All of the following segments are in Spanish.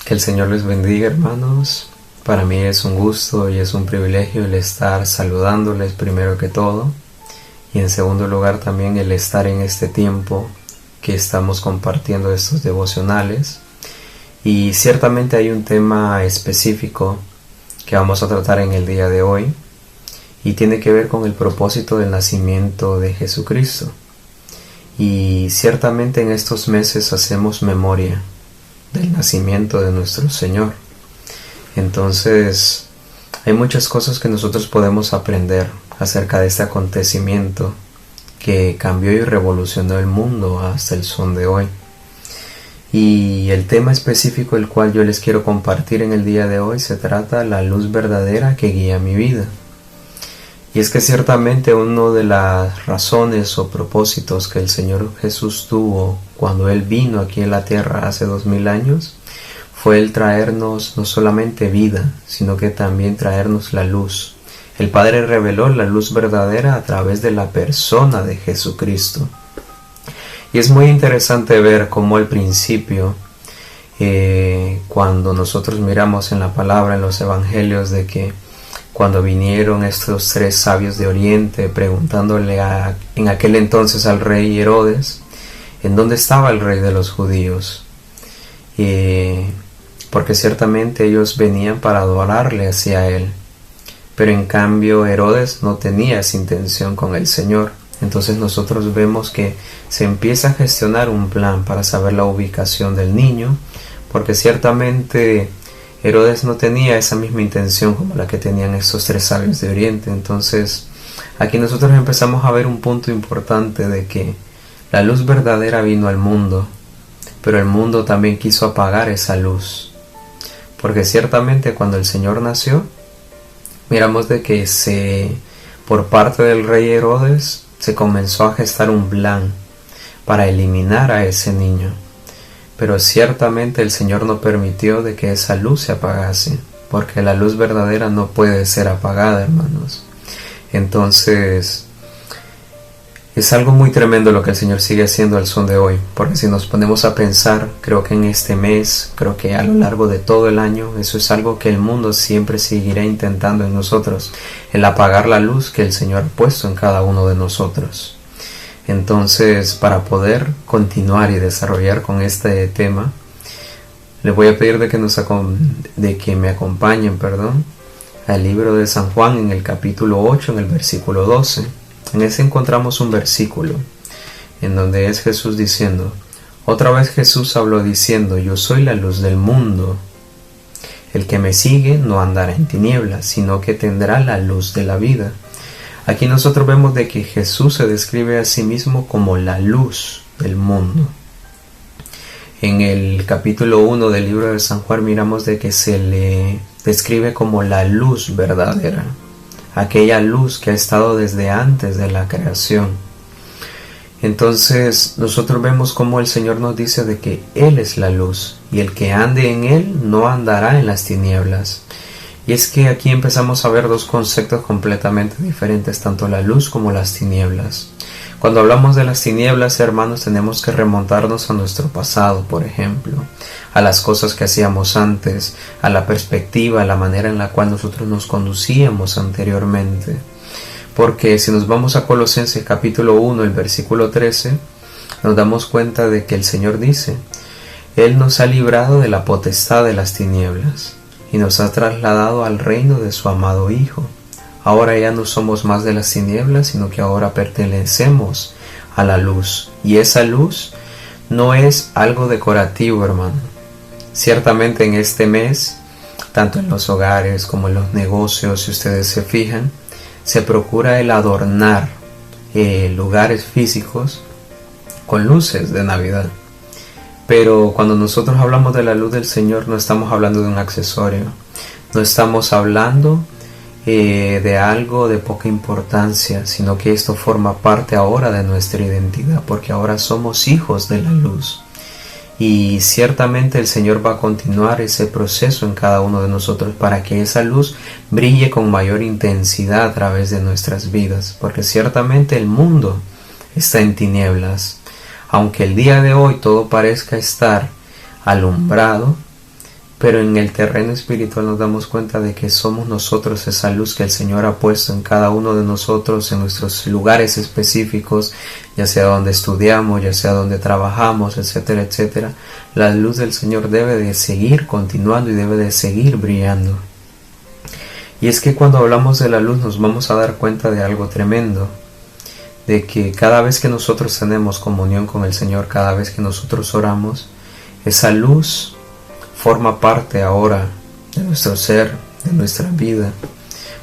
Que el Señor les bendiga, hermanos. Para mí es un gusto y es un privilegio el estar saludándoles primero que todo, y en segundo lugar también el estar en este tiempo que estamos compartiendo estos devocionales. Y ciertamente hay un tema específico que vamos a tratar en el día de hoy, y tiene que ver con el propósito del nacimiento de Jesucristo. Y ciertamente en estos meses hacemos memoria del nacimiento de nuestro Señor. Entonces, hay muchas cosas que nosotros podemos aprender acerca de este acontecimiento que cambió y revolucionó el mundo hasta el son de hoy. Y el tema específico el cual yo les quiero compartir en el día de hoy se trata de la luz verdadera que guía mi vida. Y es que ciertamente una de las razones o propósitos que el Señor Jesús tuvo cuando Él vino aquí en la tierra hace 2000 años fue el traernos no solamente vida, sino que también traernos la luz. El Padre reveló la luz verdadera a través de la persona de Jesucristo. Y es muy interesante ver cómo al principio, cuando nosotros miramos en la palabra, en los evangelios, de que cuando vinieron estos tres sabios de Oriente preguntándole en aquel entonces al rey Herodes, ¿en dónde estaba el rey de los judíos? Porque ciertamente ellos venían para adorarle hacia él, pero en cambio Herodes no tenía esa intención con el Señor. Entonces nosotros vemos que se empieza a gestionar un plan para saber la ubicación del niño, porque ciertamente Herodes no tenía esa misma intención como la que tenían estos tres sabios de Oriente. Entonces aquí nosotros empezamos a ver un punto importante de que la luz verdadera vino al mundo, pero el mundo también quiso apagar esa luz. Porque ciertamente cuando el Señor nació, miramos de que por parte del rey Herodes se comenzó a gestar un plan para eliminar a ese niño. Pero ciertamente el Señor no permitió de que esa luz se apagase, porque la luz verdadera no puede ser apagada, hermanos. Entonces, es algo muy tremendo lo que el Señor sigue haciendo al son de hoy, porque si nos ponemos a pensar, creo que en este mes, creo que a lo largo de todo el año, eso es algo que el mundo siempre seguirá intentando en nosotros, el apagar la luz que el Señor ha puesto en cada uno de nosotros. Entonces, para poder continuar y desarrollar con este tema, les voy a pedir de que me acompañen, al libro de San Juan en el capítulo 8, en el versículo 12. En ese encontramos un versículo en donde es Jesús diciendo: otra vez Jesús habló diciendo, yo soy la luz del mundo. El que me sigue no andará en tinieblas, sino que tendrá la luz de la vida. Aquí nosotros vemos de que Jesús se describe a sí mismo como la luz del mundo. En el capítulo 1 del libro de San Juan miramos de que se le describe como la luz verdadera, aquella luz que ha estado desde antes de la creación. Entonces nosotros vemos como el Señor nos dice de que Él es la luz, y el que ande en Él no andará en las tinieblas. Y es que aquí empezamos a ver dos conceptos completamente diferentes, tanto la luz como las tinieblas. Cuando hablamos de las tinieblas, hermanos, tenemos que remontarnos a nuestro pasado, por ejemplo, a las cosas que hacíamos antes, a la perspectiva, a la manera en la cual nosotros nos conducíamos anteriormente. Porque si nos vamos a Colosenses capítulo 1, el versículo 13, nos damos cuenta de que el Señor dice: Él nos ha librado de la potestad de las tinieblas y nos ha trasladado al reino de su amado Hijo. Ahora ya no somos más de las tinieblas, sino que ahora pertenecemos a la luz. Y esa luz no es algo decorativo, hermano. Ciertamente en este mes, tanto en los hogares como en los negocios, si ustedes se fijan, se procura el adornar lugares físicos con luces de Navidad. Pero cuando nosotros hablamos de la luz del Señor, no estamos hablando de un accesorio, no estamos hablando de algo de poca importancia, sino que esto forma parte ahora de nuestra identidad, porque ahora somos hijos de la luz. Y ciertamente el Señor va a continuar ese proceso en cada uno de nosotros para que esa luz brille con mayor intensidad a través de nuestras vidas, porque ciertamente el mundo está en tinieblas. Aunque el día de hoy todo parezca estar alumbrado, pero en el terreno espiritual nos damos cuenta de que somos nosotros esa luz que el Señor ha puesto en cada uno de nosotros, en nuestros lugares específicos, ya sea donde estudiamos, ya sea donde trabajamos, etcétera, etcétera. La luz del Señor debe de seguir continuando y debe de seguir brillando. Y es que cuando hablamos de la luz nos vamos a dar cuenta de algo tremendo, de que cada vez que nosotros tenemos comunión con el Señor, cada vez que nosotros oramos, esa luz forma parte ahora de nuestro ser, de nuestra vida.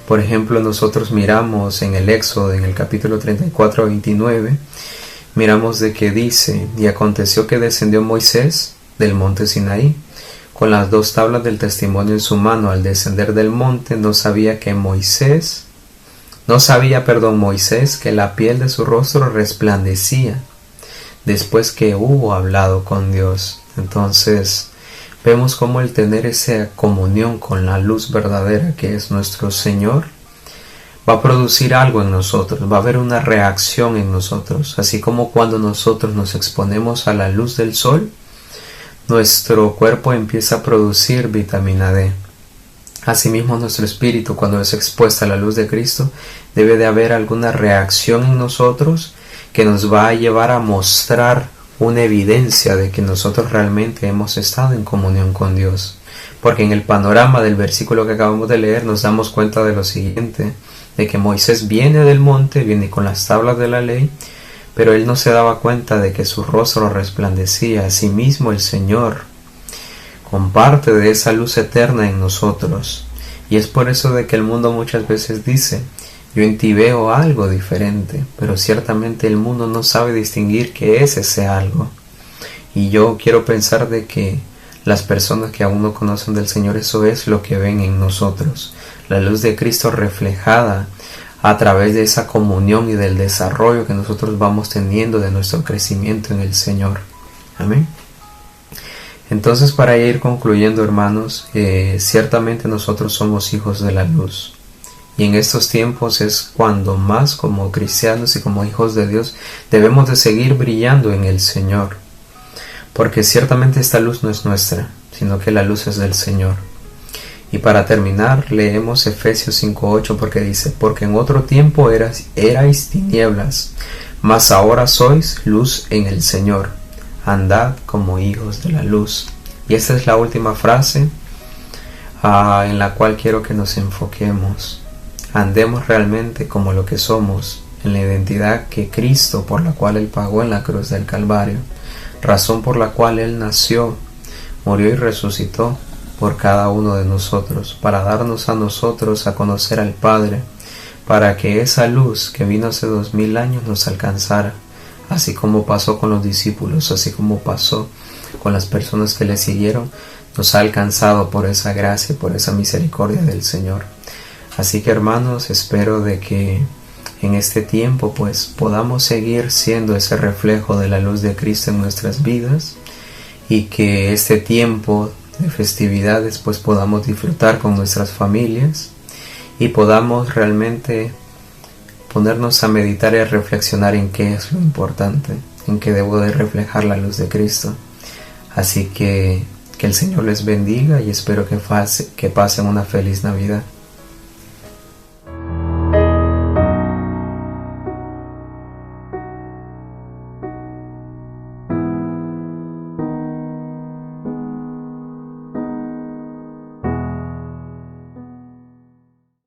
Por ejemplo, nosotros miramos en el Éxodo, en el capítulo 34 a 29, miramos de que dice: y aconteció que descendió Moisés del monte Sinaí con las 2 tablas del testimonio en su mano. Al descender del monte no sabía Moisés que la piel de su rostro resplandecía después que hubo hablado con Dios. Entonces vemos cómo el tener esa comunión con la luz verdadera que es nuestro Señor va a producir algo en nosotros, va a haber una reacción en nosotros, así como cuando nosotros nos exponemos a la luz del sol, nuestro cuerpo empieza a producir vitamina D. Asimismo, nuestro espíritu, cuando es expuesto a la luz de Cristo, debe de haber alguna reacción en nosotros que nos va a llevar a mostrar una evidencia de que nosotros realmente hemos estado en comunión con Dios. Porque en el panorama del versículo que acabamos de leer nos damos cuenta de lo siguiente, de que Moisés viene del monte, viene con las tablas de la ley, pero él no se daba cuenta de que su rostro resplandecía. Asimismo, el Señor comparte de esa luz eterna en nosotros. Y es por eso de que el mundo muchas veces dice: yo en ti veo algo diferente, pero ciertamente el mundo no sabe distinguir qué es ese algo. Y yo quiero pensar de que las personas que aún no conocen del Señor, eso es lo que ven en nosotros, la luz de Cristo reflejada a través de esa comunión y del desarrollo que nosotros vamos teniendo de nuestro crecimiento en el Señor. Amén. Entonces, para ir concluyendo, hermanos, ciertamente nosotros somos hijos de la luz. Y en estos tiempos es cuando más, como cristianos y como hijos de Dios, debemos de seguir brillando en el Señor. Porque ciertamente esta luz no es nuestra, sino que la luz es del Señor. Y para terminar, leemos Efesios 5:8, porque dice: porque en otro tiempo erais tinieblas, mas ahora sois luz en el Señor. Andad como hijos de la luz. Y esta es la última frase en la cual quiero que nos enfoquemos. Andemos realmente como lo que somos, en la identidad que Cristo, por la cual Él pagó en la cruz del Calvario, razón por la cual Él nació, murió y resucitó por cada uno de nosotros, para darnos a nosotros a conocer al Padre, para que esa luz que vino hace 2000 años nos alcanzara, así como pasó con los discípulos, así como pasó con las personas que le siguieron, nos ha alcanzado por esa gracia, por esa misericordia del Señor. Así que, hermanos, espero de que en este tiempo pues podamos seguir siendo ese reflejo de la luz de Cristo en nuestras vidas, y que este tiempo de festividades pues podamos disfrutar con nuestras familias y podamos realmente ponernos a meditar y a reflexionar en qué es lo importante, en qué debo de reflejar la luz de Cristo. Así que el Señor les bendiga y espero que pasen una feliz Navidad.